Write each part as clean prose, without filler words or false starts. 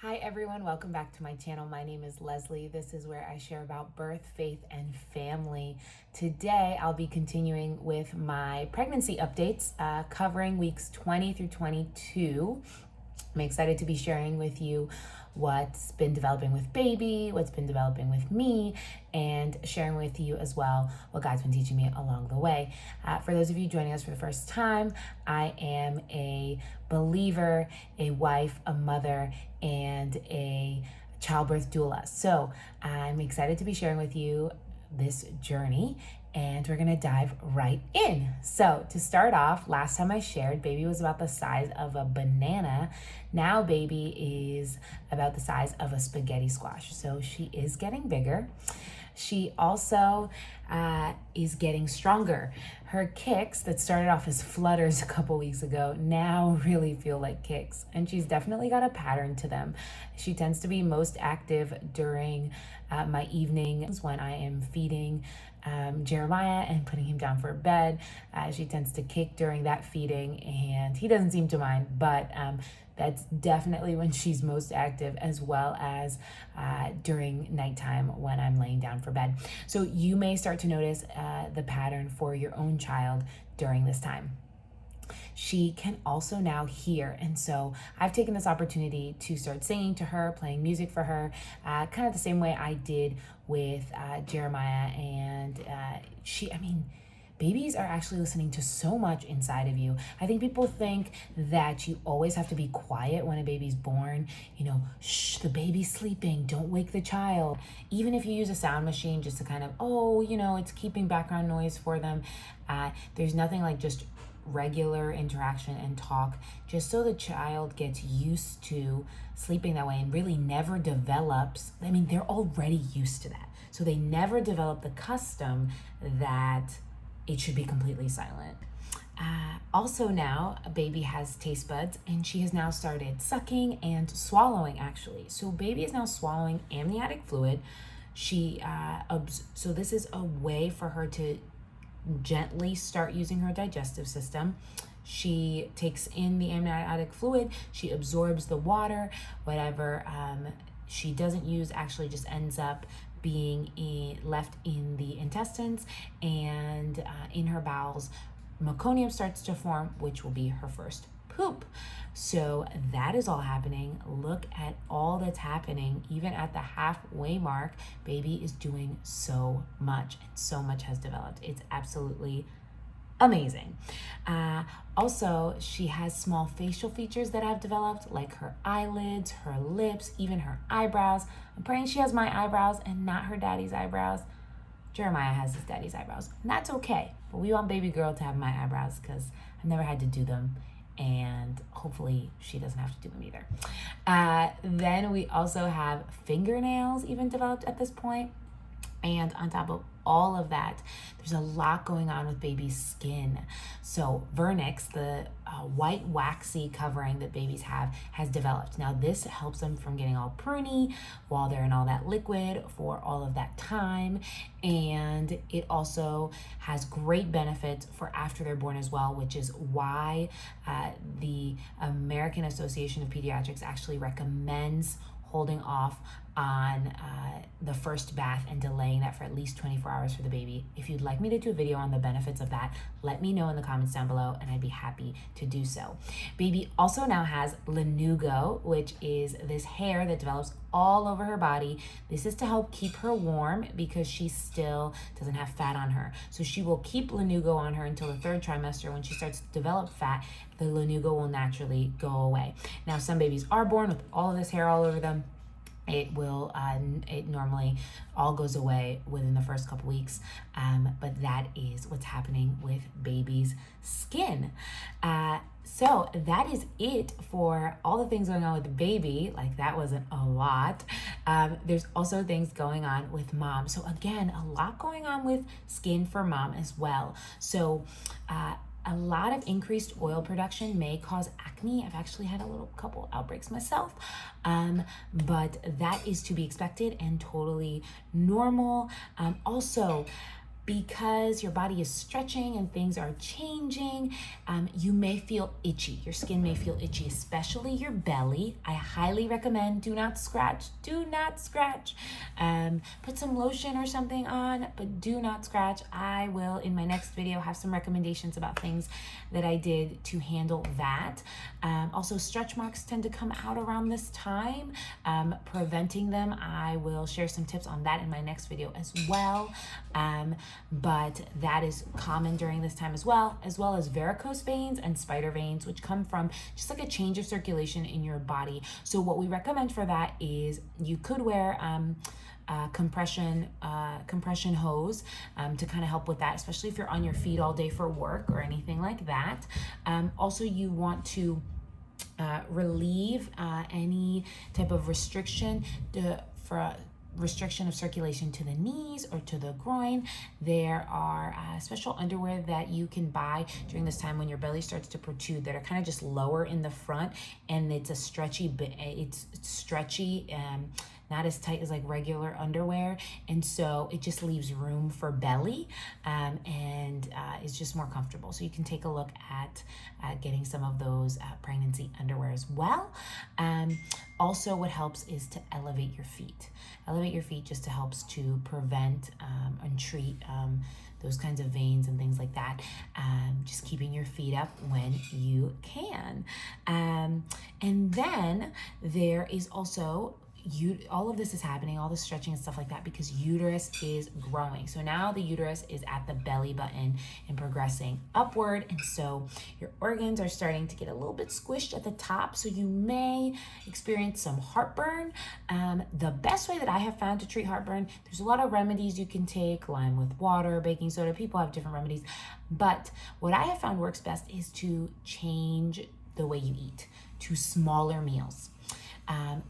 Hi everyone, welcome back to my channel. My name is Leslie. This is where I share about birth, faith, and family. Today I'll be continuing with my pregnancy updates, covering weeks 20 through 22. I'm excited to be sharing with you what's been developing with baby, what's been developing with me, and sharing with you as well what God's been teaching me along the way. For those of you joining us for the first time, I am a believer, a wife, a mother, and a childbirth doula. So I'm excited to be sharing with you this journey, and we're gonna dive right in. So to start off, last time I shared, baby was about the size of a banana. Now baby is about the size of a spaghetti squash. So she is getting bigger. She also is getting stronger. Her kicks that started off as flutters a couple weeks ago now really feel like kicks, and she's definitely got a pattern to them. She tends to be most active during my evenings when I am feeding Jeremiah and putting him down for bed. She tends to kick during that feeding, and he doesn't seem to mind, but that's definitely when she's most active, as well as during nighttime when I'm laying down for bed. So you may start to notice the pattern for your own child during this time. She can also now hear, and so I've taken this opportunity to start singing to her, playing music for her, kind of the same way I did with Jeremiah. And babies are actually listening to so much inside of you. I think people think that you always have to be quiet when a baby's born. Shh, the baby's sleeping, don't wake the child. Even if you use a sound machine just to kind of, it's keeping background noise for them. There's nothing like just regular interaction and talk, just so the child gets used to sleeping that way and really never develops. They're already used to that. So they never develop the custom that it should be completely silent. Also now, a baby has taste buds, and she has now started sucking and swallowing, actually. So baby is now swallowing amniotic fluid. So this is a way for her to gently start using her digestive system. She takes in the amniotic fluid, she absorbs the water, whatever she doesn't use actually just ends up being left in the intestines, and in her bowels meconium starts to form, which will be her first poop. So that is all happening. Look at all that's happening. Even at the halfway mark, baby is doing so much, and so much has developed. It's absolutely amazing. Also, she has small facial features that have developed, like her eyelids, her lips, even her eyebrows. I'm praying she has my eyebrows and not her daddy's eyebrows. Jeremiah has his daddy's eyebrows, and that's okay. But we want baby girl to have my eyebrows because I've never had to do them, and hopefully she doesn't have to do them either. Then we also have fingernails even developed at this point. And on top of all of that, there's a lot going on with baby's skin. So vernix, the white waxy covering that babies have, has developed. Now this helps them from getting all pruny while they're in all that liquid for all of that time. And it also has great benefits for after they're born as well, which is why the American Association of Pediatrics actually recommends holding off on the first bath and delaying that for at least 24 hours for the baby. If you'd like me to do a video on the benefits of that, let me know in the comments down below, and I'd be happy to do so. Baby also now has lanugo, which is this hair that develops all over her body. This is to help keep her warm because she still doesn't have fat on her. So she will keep lanugo on her until the third trimester. When she starts to develop fat, the lanugo will naturally go away. Now, some babies are born with all of this hair all over them. It normally all goes away within the first couple weeks, but that is what's happening with baby's skin. So that is it for all the things going on with the baby. Like, that wasn't a lot. There's also things going on with mom. So again, a lot going on with skin for mom as well. So a lot of increased oil production may cause acne. I've actually had a couple outbreaks myself, but that is to be expected and totally normal. Also, because your body is stretching and things are changing, you may feel itchy. Your skin may feel itchy, especially your belly. I highly recommend do not scratch. Do not scratch. Put some lotion or something on, but do not scratch. I will, in my next video, have some recommendations about things that I did to handle that. Also, stretch marks tend to come out around this time. Preventing them, I will share some tips on that in my next video as well. But that is common during this time as well as varicose veins and spider veins, which come from just like a change of circulation in your body. So what we recommend for that is you could wear compression hose to kind of help with that, especially if you're on your feet all day for work or anything like that. Also, you want to relieve any type of restriction for restriction of circulation to the knees or to the groin. There are special underwear that you can buy during this time when your belly starts to protrude that are kind of just lower in the front, and it's stretchy, not as tight as like regular underwear, and so it just leaves room for belly, and is just more comfortable. So you can take a look at getting some of those pregnancy underwear as well. Also, what helps is to elevate your feet. Elevate your feet just helps to prevent and treat those kinds of veins and things like that. Just keeping your feet up when you can. And then there is also all of this is happening, all the stretching and stuff like that, because uterus is growing. So now the uterus is at the belly button and progressing upward, and so your organs are starting to get a little bit squished at the top, so you may experience some heartburn. The best way that I have found to treat heartburn, there's a lot of remedies you can take, lime with water, baking soda, people have different remedies, but what I have found works best is to change the way you eat to smaller meals.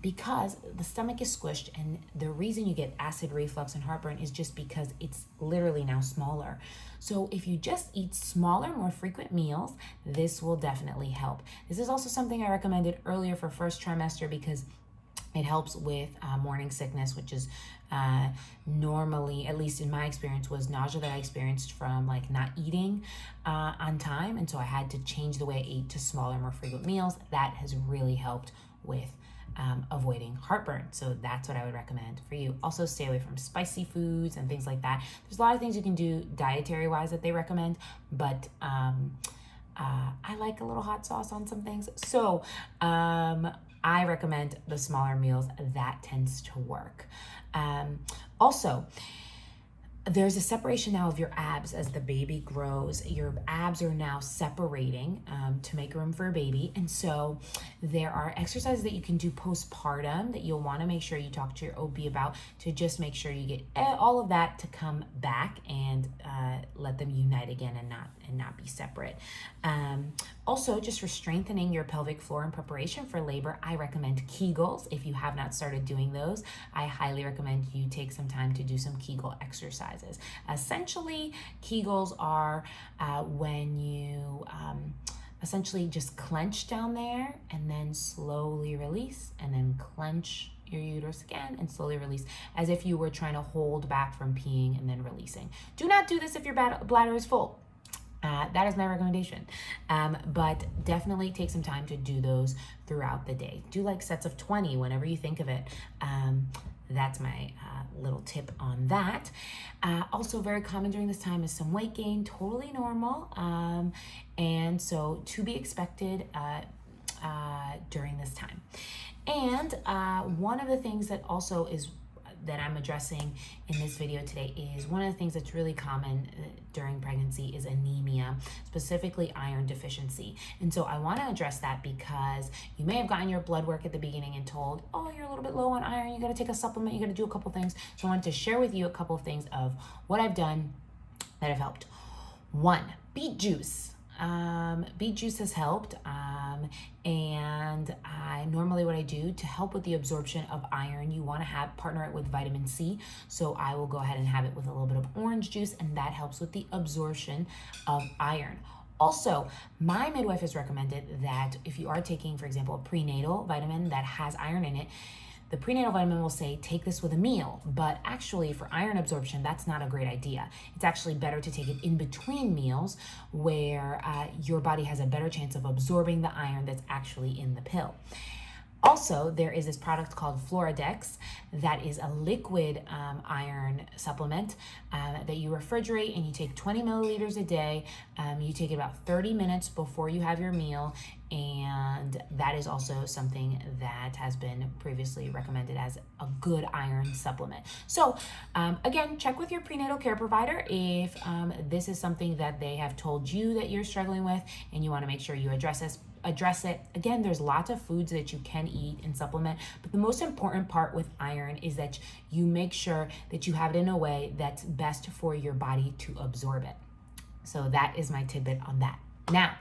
Because the stomach is squished, and the reason you get acid reflux and heartburn is just because it's literally now smaller. So if you just eat smaller, more frequent meals, this will definitely help. This is also something I recommended earlier for first trimester because it helps with morning sickness, which is normally, at least in my experience, was nausea that I experienced from like not eating on time. And so I had to change the way I ate to smaller, more frequent meals. That has really helped with avoiding heartburn. So that's what I would recommend for you. Also, stay away from spicy foods and things like that. There's a lot of things you can do dietary wise that they recommend, but I like a little hot sauce on some things. So I recommend the smaller meals. That tends to work. Also, there's a separation now of your abs as the baby grows. Your abs are now separating to make room for a baby. And so there are exercises that you can do postpartum that you'll want to make sure you talk to your OB about to just make sure you get all of that to come back and let them unite again and not be separate. Also, just for strengthening your pelvic floor in preparation for labor, I recommend Kegels. If you have not started doing those, I highly recommend you take some time to do some Kegel exercises. Essentially, Kegels are when you essentially just clench down there and then slowly release, and then clench your uterus again and slowly release, as if you were trying to hold back from peeing and then releasing. Do not do this if your bladder is full. That is my recommendation. But definitely take some time to do those throughout the day. Do like sets of 20 whenever you think of it. That's my little tip on that. Also very common during this time is some weight gain, totally normal. And so to be expected during this time. And one of the things that also is that I'm addressing in this video today is one of the things that's really common during pregnancy is anemia, specifically iron deficiency. And so I want to address that because you may have gotten your blood work at the beginning and told, oh, you're a little bit low on iron, you got to take a supplement, you got to do a couple things. So I wanted to share with you a couple of things of what I've done that have helped. 1, beet juice. Beet juice has helped, and normally what I do to help with the absorption of iron, you want to partner it with vitamin C. So I will go ahead and have it with a little bit of orange juice, and that helps with the absorption of iron. Also, my midwife has recommended that if you are taking, for example, a prenatal vitamin that has iron in it, the prenatal vitamin will say, take this with a meal, but actually for iron absorption, that's not a great idea. It's actually better to take it in between meals where your body has a better chance of absorbing the iron that's actually in the pill. Also, there is this product called Floradex that is a liquid iron supplement that you refrigerate, and you take 20 milliliters a day. You take it about 30 minutes before you have your meal, and that is also something that has been previously recommended as a good iron supplement. So again, check with your prenatal care provider if this is something that they have told you that you're struggling with, and you want to make sure you address it. Again, there's lots of foods that you can eat and supplement, but the most important part with iron is that you make sure that you have it in a way that's best for your body to absorb it. So that is my tidbit on that. Now,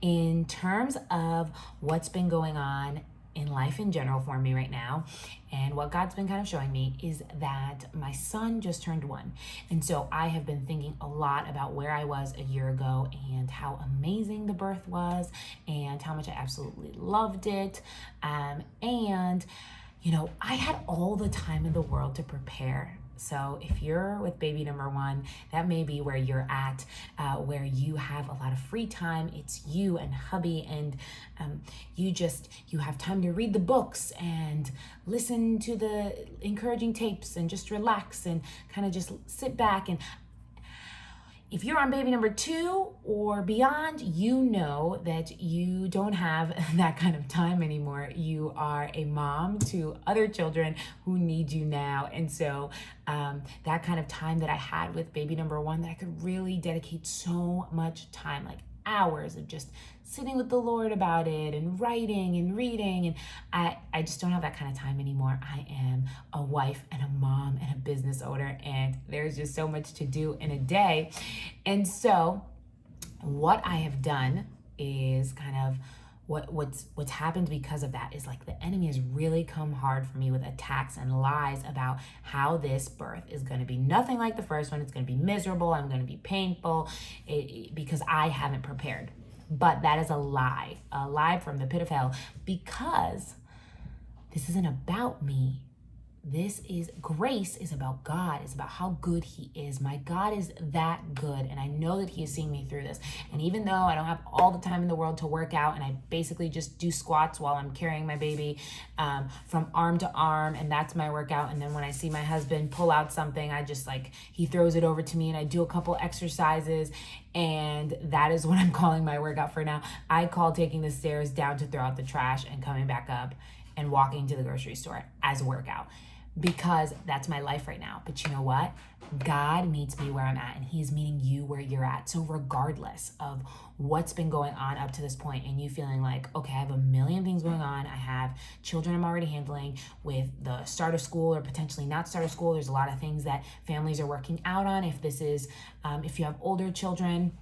in terms of what's been going on in life in general for me right now, and what God's been kind of showing me is that my son just turned 1. And so I have been thinking a lot about where I was a year ago and how amazing the birth was and how much I absolutely loved it. And, I had all the time in the world to prepare. So if you're with baby number 1, that may be where you're at, where you have a lot of free time. It's you and hubby, and you have time to read the books and listen to the encouraging tapes and just relax and kind of just sit back. And if you're on baby number 2 or beyond, you know that you don't have that kind of time anymore. You are a mom to other children who need you now. And so that kind of time that I had with baby number 1, that I could really dedicate so much time, like hours of just sitting with the Lord about it and writing and reading. And I just don't have that kind of time anymore. I am a wife and a mom and a business owner, and there's just so much to do in a day. And so what I have done is kind of what's happened because of that is like the enemy has really come hard for me with attacks and lies about how this birth is going to be nothing like the first one. It's going to be miserable. I'm going to be painful because I haven't prepared. But that is a lie from the pit of hell, because this isn't about me. Grace is about God. It's about how good He is. My God is that good, and I know that He is seeing me through this. And even though I don't have all the time in the world to work out, and I basically just do squats while I'm carrying my baby from arm to arm, and that's my workout. And then when I see my husband pull out something, I just he throws it over to me, and I do a couple exercises, and that is what I'm calling my workout for now. I call taking the stairs down to throw out the trash and coming back up and walking to the grocery store as a workout, because that's my life right now. But you know what? God meets me where I'm at, and He's meeting you where you're at. So regardless of what's been going on up to this point, and you feeling like, okay, I have a million things going on. I have children I'm already handling with the start of school or potentially not start of school. There's a lot of things that families are working out on. If you have older children,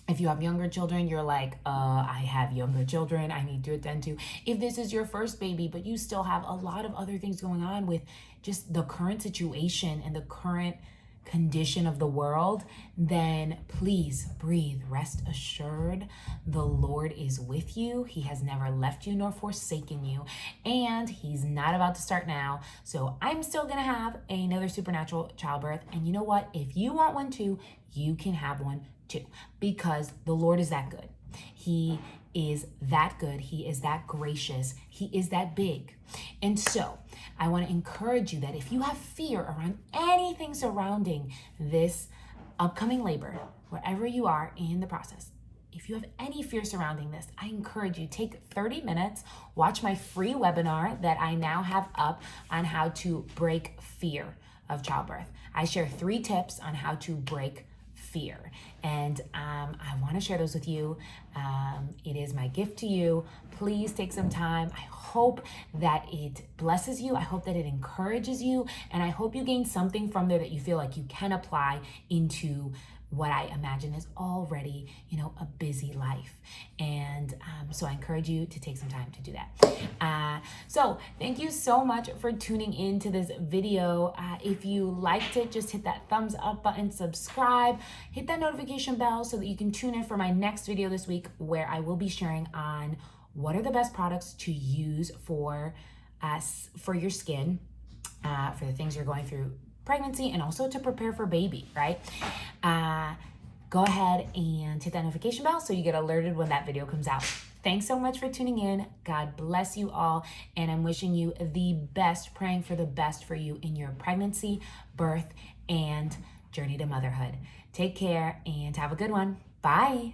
if you have younger children, you're like, I have younger children I need to attend to. If this is your first baby, but you still have a lot of other things going on with just the current situation and the current condition of the world, then please breathe. Rest assured, the Lord is with you. He has never left you nor forsaken you, and He's not about to start now. So I'm still gonna have another supernatural childbirth. And you know what? If you want one too, you can have one too, because the Lord is that good. He is that good. He is that gracious. He is that big. And so I want to encourage you that if you have fear around anything surrounding this upcoming labor, wherever you are in the process, if you have any fear surrounding this, I encourage you, take 30 minutes, watch my free webinar that I now have up on how to break fear of childbirth. I share 3 tips on how to break fear, and I want to share those with you. It is my gift to you. Please take some time. I hope that it blesses you. I hope that it encourages you, and I hope you gain something from there that you feel like you can apply into what I imagine is already, a busy life. And so I encourage you to take some time to do that. So thank you so much for tuning in to this video. If you liked it, just hit that thumbs up button, subscribe, hit that notification bell so that you can tune in for my next video this week, where I will be sharing on what are the best products to use for for your skin, for the things you're going through pregnancy, and also to prepare for baby, right? Go ahead and hit that notification bell so you get alerted when that video comes out. Thanks so much for tuning in. God bless you all, and I'm wishing you the best, praying for the best for you in your pregnancy, birth, and journey to motherhood. Take care and have a good one. Bye.